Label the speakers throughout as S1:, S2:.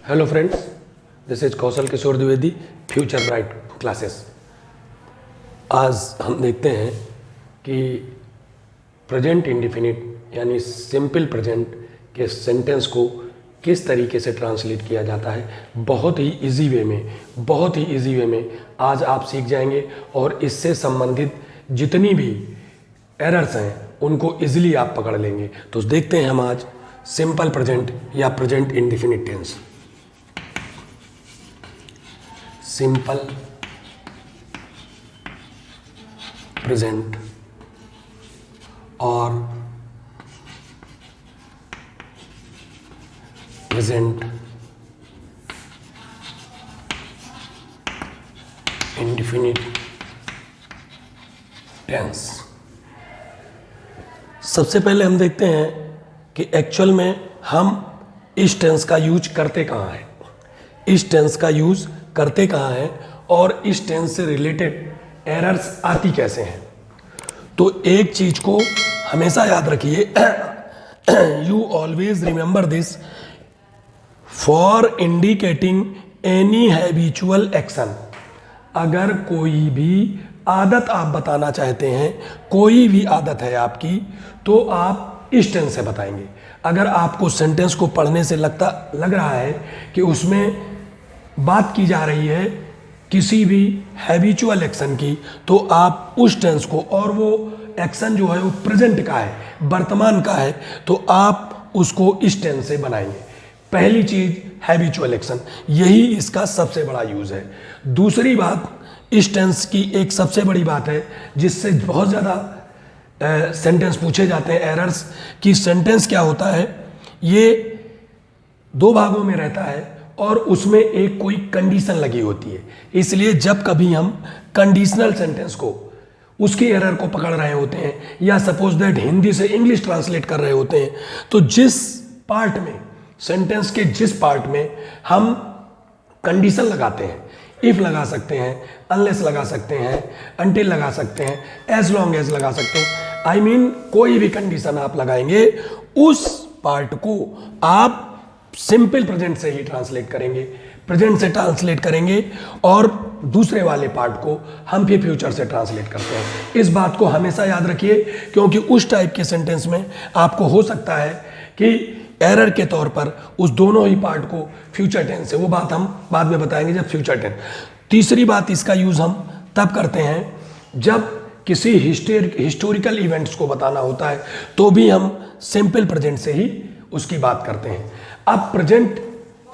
S1: Hello friends, this is Kaushal Kishore Dwivedi, future bright classes. आज हम देखते हैं कि प्रेजेंट इंडिफिनिट यानी सिंपल प्रेजेंट के सेंटेंस को किस तरीके से ट्रांसलेट किया जाता है। बहुत ही इजी वे में आज आप सीख जाएंगे और इससे संबंधित जितनी भी एरर्स हैं उनको इजीली आप पकड़ लेंगे। तो देखते हैं हम आज सिंपल प्रेजेंट या present indefinite tense. Simple present और प्रेजेंट इंडिफिनिट टेंस। सबसे पहले हम देखते हैं कि एक्चुअल में हम इस टेंस का यूज करते कहाँ हैं, इस टेंस का यूज करते कहाँ हैं और इस टेंस से रिलेटेड एरर्स आती कैसे हैं। तो एक चीज को हमेशा याद रखिए, you always remember this, for indicating any habitual action. अगर कोई भी आदत आप बताना चाहते हैं, कोई भी आदत है आपकी, तो आप इस टेंस से बताएंगे। अगर आपको सेंटेंस को पढ़ने से लग रहा है कि उसमें बात की जा रही है किसी भी हैबिचुअल एक्शन की, तो आप उस टेंस को, और वो एक्शन जो है वो प्रेजेंट का है, वर्तमान का है, तो आप उसको इस टेंस से बनाएंगे। पहली चीज हैबिचुअल एक्शन, यही इसका सबसे बड़ा यूज है। दूसरी बात, इस टेंस की एक सबसे बड़ी बात है जिससे बहुत ज़्यादा सेंटेंस पूछे जाते हैं, एरर्स, कि सेंटेंस क्या होता है, ये दो भागों में रहता है और उसमें एक कोई कंडीशन लगी होती है। इसलिए जब कभी हम कंडीशनल सेंटेंस को, उसकी एरर को पकड़ रहे होते हैं, या सपोज दैट हिंदी से इंग्लिश ट्रांसलेट कर रहे होते हैं, तो जिस पार्ट में, सेंटेंस के जिस पार्ट में हम कंडीशन लगाते हैं, इफ लगा सकते हैं, अनलेस लगा सकते हैं, अनटिल लगा सकते हैं, एज लॉन्ग एज लगा सकते हैं, आई मीन कोई भी कंडीशन आप लगाएंगे, उस पार्ट को आप सिंपल प्रेजेंट से ही ट्रांसलेट करेंगे, प्रेजेंट से ट्रांसलेट करेंगे, और दूसरे वाले पार्ट को हम फिर फ्यूचर से ट्रांसलेट करते हैं। इस बात को हमेशा याद रखिए, क्योंकि उस टाइप के सेंटेंस में आपको हो सकता है कि एरर के तौर पर उस दोनों ही पार्ट को फ्यूचर टेंस से, वो बात हम बाद में बताएंगे जब फ्यूचर टेंस। तीसरी बात, इसका यूज हम तब करते हैं जब किसी हिस्टोरिकल इवेंट्स को बताना होता है, तो भी हम सिंपल प्रेजेंट से ही उसकी बात करते हैं। अब प्रेजेंट,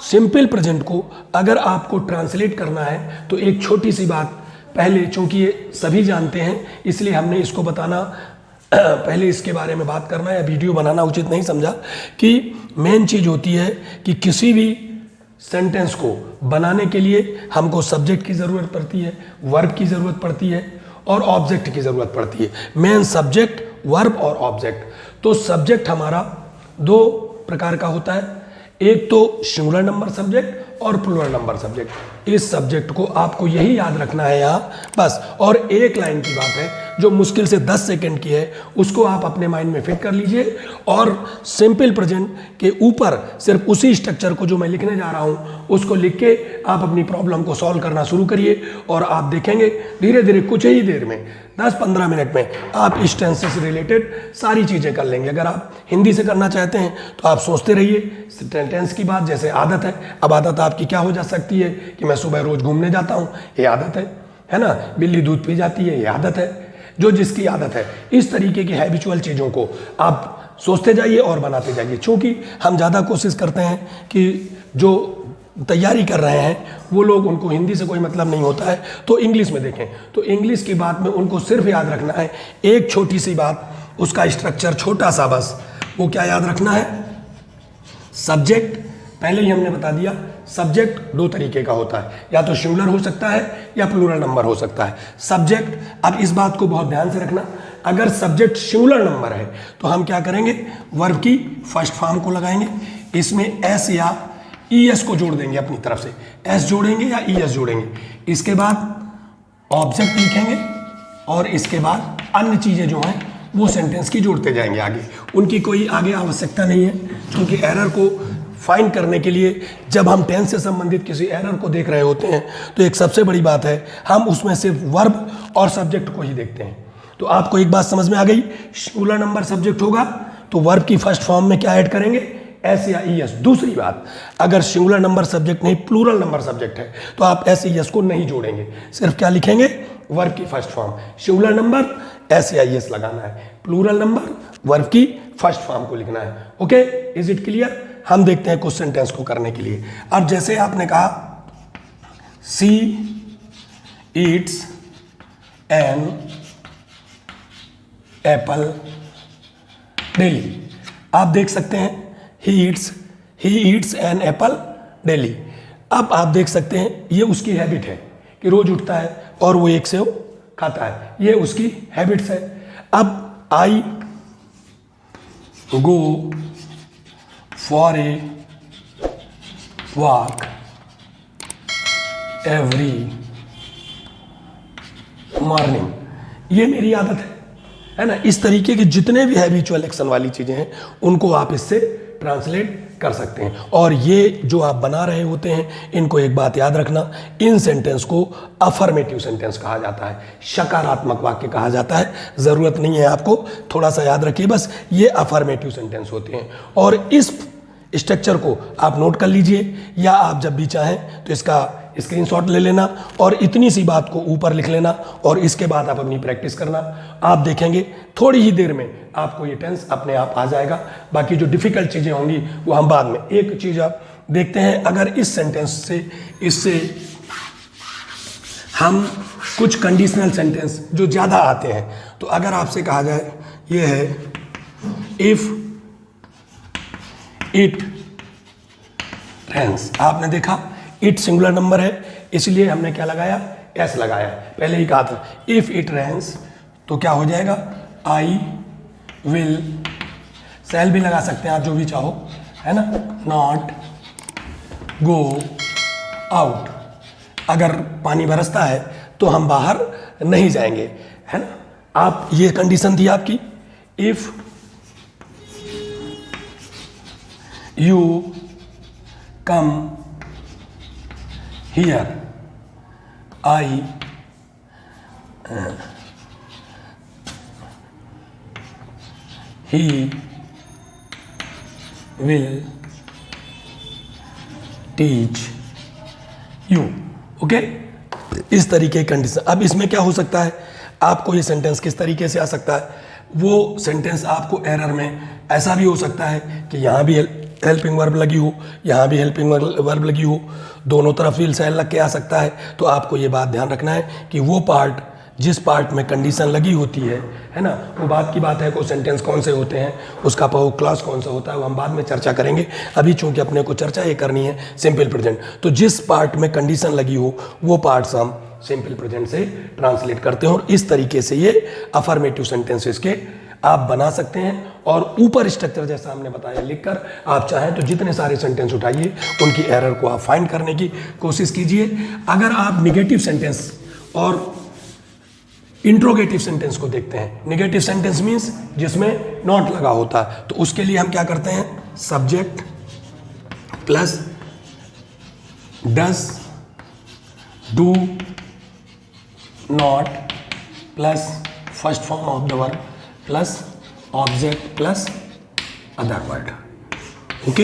S1: सिंपल प्रेजेंट को अगर आपको ट्रांसलेट करना है, तो एक छोटी सी बात पहले, चूंकि ये सभी जानते हैं इसलिए हमने इसको बताना, पहले इसके बारे में बात करना या वीडियो बनाना उचित नहीं समझा, कि मेन चीज होती है कि किसी भी सेंटेंस को बनाने के लिए हमको सब्जेक्ट की ज़रूरत पड़ती है, वर्ब की ज़रूरत पड़ती है और ऑब्जेक्ट की ज़रूरत पड़ती है। मेन सब्जेक्ट, वर्ब और ऑब्जेक्ट। तो सब्जेक्ट हमारा दो प्रकार का होता है, एक तो सिंगुलर नंबर सब्जेक्ट और प्लूरल नंबर सब्जेक्ट। इस सब्जेक्ट को आपको यही याद रखना है यहाँ बस। और एक लाइन की बात है जो मुश्किल से 10 सेकंड की है, उसको आप अपने माइंड में फिट कर लीजिए, और सिंपल प्रेजेंट के ऊपर सिर्फ उसी स्ट्रक्चर को जो मैं लिखने जा रहा हूँ उसको लिख के आप अपनी प्रॉब्लम को सॉल्व करना शुरू करिए, और आप देखेंगे धीरे धीरे कुछ ही देर में, 10-15 मिनट में आप इस टेंस से रिलेटेड सारी चीज़ें कर लेंगे। अगर आप हिंदी से करना चाहते हैं तो आप सोचते रहिए टेंस की बात, जैसे आदत है। अब आदत आपकी क्या हो जा सकती है कि मैं सुबह रोज घूमने जाता हूँ, ये आदत है ना, बिल्ली दूध पी जाती है, ये आदत है, जो जिसकी आदत है। इस तरीके की हैबिचुअल चीज़ों को आप सोचते जाइए और बनाते जाइए। चूँकि हम ज़्यादा कोशिश करते हैं कि जो तैयारी कर रहे हैं वो लोग, उनको हिंदी से कोई मतलब नहीं होता है, तो इंग्लिश में देखें। तो इंग्लिश की बात में उनको सिर्फ याद रखना है एक छोटी सी बात, उसका स्ट्रक्चर छोटा सा बस, वो क्या याद रखना है, सब्जेक्ट। पहले ही हमने बता दिया, सब्जेक्ट दो तरीके का होता है, या तो सिंगुलर हो सकता है या प्लूरल नंबर हो सकता है सब्जेक्ट। अब इस बात को बहुत ध्यान से रखना, अगर सब्जेक्ट सिंगुलर नंबर है तो हम क्या करेंगे, वर्ब की फर्स्ट फॉर्म को लगाएंगे, इसमें एस या ईएस को जोड़ देंगे, अपनी तरफ से एस जोड़ेंगे या ईएस जोड़ेंगे। इसके बाद ऑब्जेक्ट लिखेंगे, और इसके बाद अन्य चीज़ें जो हैं वो सेंटेंस की जोड़ते जाएंगे आगे, उनकी कोई आगे आवश्यकता नहीं है, क्योंकि एरर को फाइंड करने के लिए जब हम टेंस से संबंधित किसी एरर को देख रहे होते हैं तो एक सबसे बड़ी बात है, हम उसमें सिर्फ वर्ब और सब्जेक्ट को ही देखते हैं। तो आपको एक बात समझ में आ गई, सिंगुलर नंबर सब्जेक्ट होगा तो वर्ब की फर्स्ट फॉर्म में क्या ऐड करेंगे, एस या ई एस। दूसरी बात, अगर सिंगुलर नंबर सब्जेक्ट नहीं प्लूरल नंबर सब्जेक्ट है तो आप एस ई एस को नहीं जोड़ेंगे, सिर्फ क्या लिखेंगे, वर्ब की first form. Singular number S या ई एस लगाना है, प्लूरल नंबर वर्ब की फर्स्ट फॉर्म को लिखना है। Okay, is it clear? हम देखते हैं क्वेश्चन टेंस को करने के लिए। अब जैसे आपने कहा she eats an apple daily, आप देख सकते हैं he eats an apple daily. अब आप देख सकते हैं ये उसकी हैबिट है कि रोज उठता है और वो एक सेव खाता है, ये उसकी हैबिट्स है। अब I go for a walk every morning, ये मेरी आदत है ना। इस तरीके के जितने भी हैबिचुअल एक्शन वाली चीजें हैं उनको आप इससे ट्रांसलेट कर सकते हैं। और ये जो आप बना रहे होते हैं इनको एक बात याद रखना, इन सेंटेंस को अफर्मेटिव सेंटेंस कहा जाता है, सकारात्मक वाक्य कहा जाता है। ज़रूरत नहीं है आपको, थोड़ा सा याद रखिए बस, ये अफर्मेटिव सेंटेंस होते हैं। और इस स्ट्रक्चर को आप नोट कर लीजिए, या आप जब भी चाहें तो इसका स्क्रीनशॉट ले लेना और इतनी सी बात को ऊपर लिख लेना और इसके बाद आप अपनी प्रैक्टिस करना। आप देखेंगे थोड़ी ही देर में आपको ये टेंस अपने आप आ जाएगा। बाकी जो डिफ़िकल्ट चीज़ें होंगी वो हम बाद में। एक चीज़ आप देखते हैं, अगर इस सेंटेंस से इससे हम कुछ कंडीशनल सेंटेंस जो ज़्यादा आते हैं, तो अगर आपसे कहा जाए ये है इफ़ इट रेन्स, आपने देखा इट सिंगुलर नंबर है इसलिए हमने क्या लगाया, एस लगाया। पहले ही कहा था इफ इट रेन्स तो क्या हो जाएगा, आई विल, सेल भी लगा सकते हैं आप जो भी चाहो, है ना, नॉट गो आउट, अगर पानी बरसता है तो हम बाहर नहीं जाएंगे, है ना। आप ये कंडीशन थी आपकी, if you come here I he will teach you. Okay, इस तरीके की कंडीशन। अब इसमें क्या हो सकता है, आपको ये सेंटेंस किस तरीके से आ सकता है, वो सेंटेंस आपको एरर में ऐसा भी हो सकता है कि यहाँ भी हेल्पिंग वर्ब लगी हो, यहाँ भी हेल्पिंग वर्ब लगी हो, दोनों तरफ विल सेल लग के आ सकता है। तो आपको ये बात ध्यान रखना है कि वो पार्ट जिस पार्ट में कंडीशन लगी होती है ना, वो बात की बात है को सेंटेंस कौन से होते हैं, उसका पावर क्लॉज कौन सा होता है, वो हम बाद में चर्चा करेंगे। अभी चूंकि अपने को चर्चा ये करनी है सिंपल प्रेजेंट, तो जिस पार्ट में कंडीशन लगी हो वो पार्ट्स हम सिंपल प्रेजेंट से ट्रांसलेट करते हैं। और इस तरीके से ये अफर्मेटिव सेंटेंसेस के आप बना सकते हैं। और ऊपर स्ट्रक्चर जैसा हमने बताया लिखकर आप चाहें तो जितने सारे सेंटेंस उठाइए उनकी एरर को आप फाइंड करने की कोशिश कीजिए। अगर आप निगेटिव सेंटेंस और इंट्रोगेटिव सेंटेंस को देखते हैं, निगेटिव सेंटेंस मीन्स जिसमें नॉट लगा होता है, तो उसके लिए हम क्या करते हैं, subject plus does do not plus first form of the verb plus object plus other word. Okay,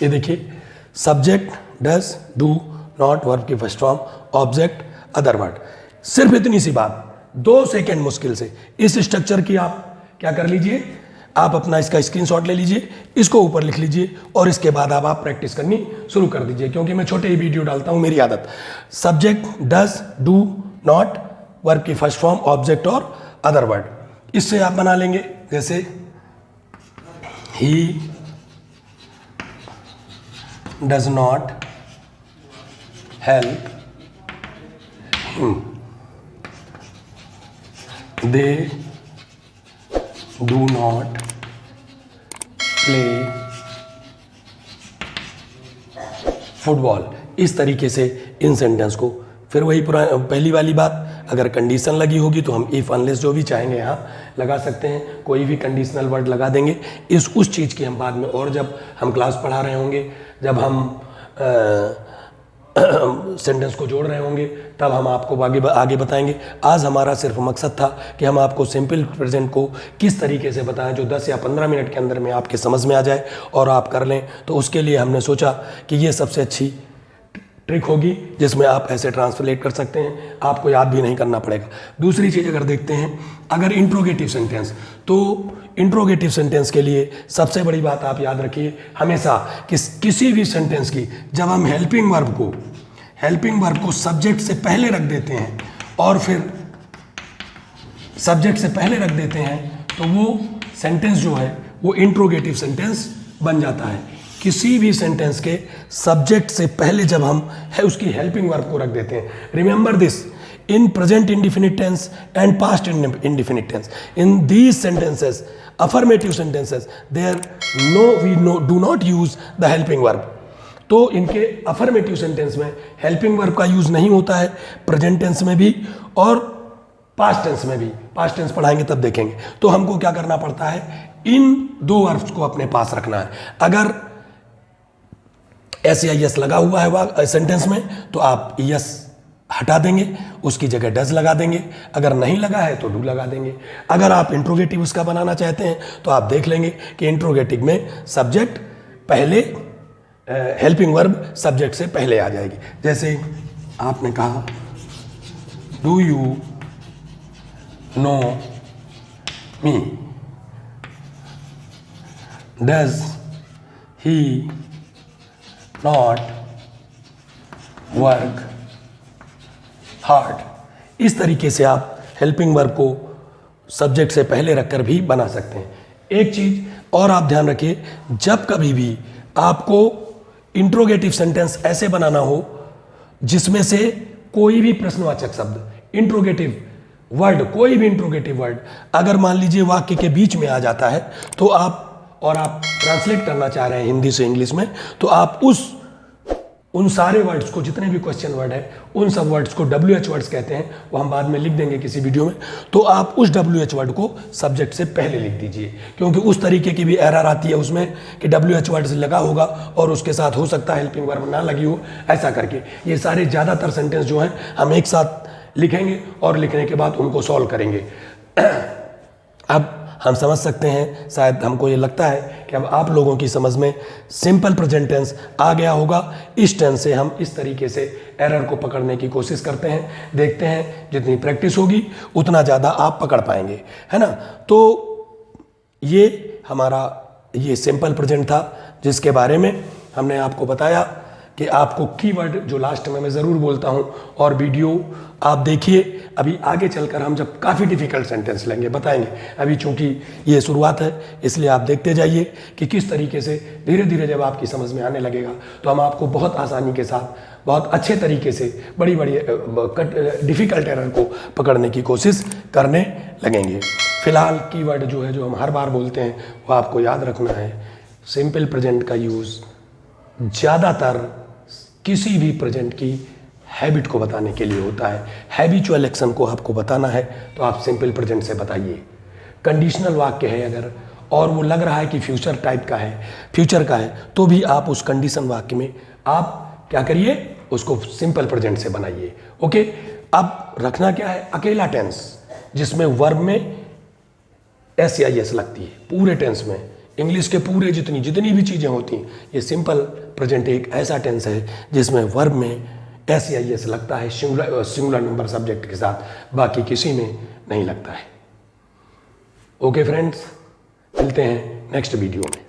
S1: ये देखिए subject does do not verb की first form object other word. सिर्फ इतनी सी बात, 2 सेकेंड मुश्किल से इस स्ट्रक्चर की आप क्या कर लीजिए, आप अपना इसका स्क्रीनशॉट ले लीजिए, इसको ऊपर लिख लीजिए और इसके बाद आप प्रैक्टिस करनी शुरू कर दीजिए, क्योंकि मैं छोटे ही वीडियो डालता हूं, मेरी आदत। Subject does do not verb की फर्स्ट फॉर्म ऑब्जेक्ट और अदर वर्ड, इससे आप बना लेंगे जैसे he does not help him, they do not play football. इस तरीके से इन सेंटेंस को, फिर वही पुरानी पहली वाली बात, अगर कंडीशन लगी होगी तो हम इफ़ अनलेस जो भी चाहेंगे यहाँ लगा सकते हैं, कोई भी कंडीशनल वर्ड लगा देंगे। उस चीज़ की हम बाद में, और जब हम क्लास पढ़ा रहे होंगे, जब हम सेंटेंस को जोड़ रहे होंगे, तब हम आपको आगे बताएंगे। आज हमारा सिर्फ मकसद था कि हम आपको सिंपल प्रेजेंट को किस तरीके से बताएं जो 10 या 15 मिनट के अंदर में आपके समझ में आ जाए और आप कर लें। तो उसके लिए हमने सोचा कि ये सबसे अच्छी ट्रिक होगी जिसमें आप ऐसे ट्रांसलेट कर सकते हैं, आपको याद भी नहीं करना पड़ेगा। दूसरी चीज़ अगर देखते हैं, अगर इंट्रोगेटिव सेंटेंस, तो इंट्रोगेटिव सेंटेंस के लिए सबसे बड़ी बात आप याद रखिए हमेशा कि किसी भी सेंटेंस की जब हम हेल्पिंग वर्ब को सब्जेक्ट से पहले रख देते हैं और फिर सब्जेक्ट से पहले रख देते हैं तो वो सेंटेंस जो है वो इंट्रोगेटिव सेंटेंस बन जाता है। किसी भी सेंटेंस के सब्जेक्ट से पहले जब हम उसकी हेल्पिंग वर्ब को रख देते हैं, remember this, in present indefinite tense and past indefinite tense, in these sentences, affirmative sentences, do not use the helping verb। तो इनके अफर्मेटिव सेंटेंस में हेल्पिंग वर्ब का यूज नहीं होता है, प्रेजेंट टेंस में भी और पास्ट टेंस में भी। पास्ट टेंस पढ़ाएंगे तब देखेंगे। तो हमको क्या करना पड़ता है, इन दो वर्ब्स को अपने पास रखना है। अगर SEIS लगा हुआ है सेंटेंस में तो आप ES हटा देंगे, उसकी जगह डज लगा देंगे। अगर नहीं लगा है तो डू लगा देंगे। अगर आप इंट्रोगेटिव उसका बनाना चाहते हैं तो आप देख लेंगे कि इंट्रोगेटिव में सब्जेक्ट पहले, हेल्पिंग वर्ब सब्जेक्ट से पहले आ जाएगी। जैसे आपने कहा, do you know me, does he not work hard. इस तरीके से आप हेल्पिंग वर्ब को सब्जेक्ट से पहले रखकर भी बना सकते हैं। एक चीज और आप ध्यान रखिए, जब कभी भी आपको इंट्रोगेटिव सेंटेंस ऐसे बनाना हो जिसमें से कोई भी प्रश्नवाचक शब्द, इंट्रोगेटिव वर्ड, कोई भी इंट्रोगेटिव वर्ड अगर मान लीजिए वाक्य के बीच में आ जाता है तो आप ट्रांसलेट करना चाह रहे हैं हिंदी से इंग्लिश में, तो आप उन सारे वर्ड्स को, जितने भी क्वेश्चन वर्ड है, उन सब वर्ड्स को WH वर्ड्स कहते हैं, वो हम बाद में लिख देंगे किसी वीडियो में। तो आप उस WH वर्ड को सब्जेक्ट से पहले लिख दीजिए, क्योंकि उस तरीके की भी एरर आती है उसमें कि WH वर्ड से लगा होगा और उसके साथ हो सकता है हेल्पिंग वर्ब ना लगी हो। ऐसा करके ये सारे ज़्यादातर सेंटेंस जो हैं हम एक साथ लिखेंगे और लिखने के बाद उनको सॉल्व करेंगे। अब हम समझ सकते हैं, शायद हमको ये लगता है कि अब आप लोगों की समझ में सिंपल प्रेजेंट टेंस आ गया होगा। इस टेंस से हम इस तरीके से एरर को पकड़ने की कोशिश करते हैं, देखते हैं जितनी प्रैक्टिस होगी उतना ज़्यादा आप पकड़ पाएंगे, है ना। तो ये हमारा ये सिंपल प्रेजेंट था जिसके बारे में हमने आपको बताया कि आपको कीवर्ड जो लास्ट में मैं ज़रूर बोलता हूँ, और वीडियो आप देखिए। अभी आगे चलकर हम जब काफ़ी डिफ़िकल्ट सेंटेंस लेंगे बताएंगे। अभी चूंकि ये शुरुआत है इसलिए आप देखते जाइए कि किस तरीके से धीरे धीरे जब आपकी समझ में आने लगेगा तो हम आपको बहुत आसानी के साथ, बहुत अच्छे तरीके से बड़ी बड़ी डिफ़िकल्ट एरर को पकड़ने की कोशिश करने लगेंगे। फिलहाल कीवर्ड जो है, जो हम हर बार बोलते हैं, वो आपको याद रखना है। सिंपल प्रेजेंट का यूज़ ज़्यादातर किसी भी प्रेजेंट की हैबिट को बताने के लिए होता है। हैबिचुअल एक्शन को आपको बताना है तो आप सिंपल प्रेजेंट से बताइए। कंडीशनल वाक्य है अगर, और वो लग रहा है कि फ्यूचर टाइप का है, फ्यूचर का है, तो भी आप उस कंडीशन वाक्य में आप क्या करिए, उसको सिंपल प्रेजेंट से बनाइए। ओके, अब रखना क्या है, अकेला टेंस जिसमें वर्ब में SEIS लगती है पूरे टेंस में। इंग्लिश के पूरे जितनी भी चीज़ें होती हैं, ये सिंपल प्रेजेंट एक ऐसा टेंस है जिसमें वर्ब में SEIS लगता है सिंगुलर नंबर सब्जेक्ट के साथ, बाकी किसी में नहीं लगता है। ओके फ्रेंड्स, मिलते हैं नेक्स्ट वीडियो में।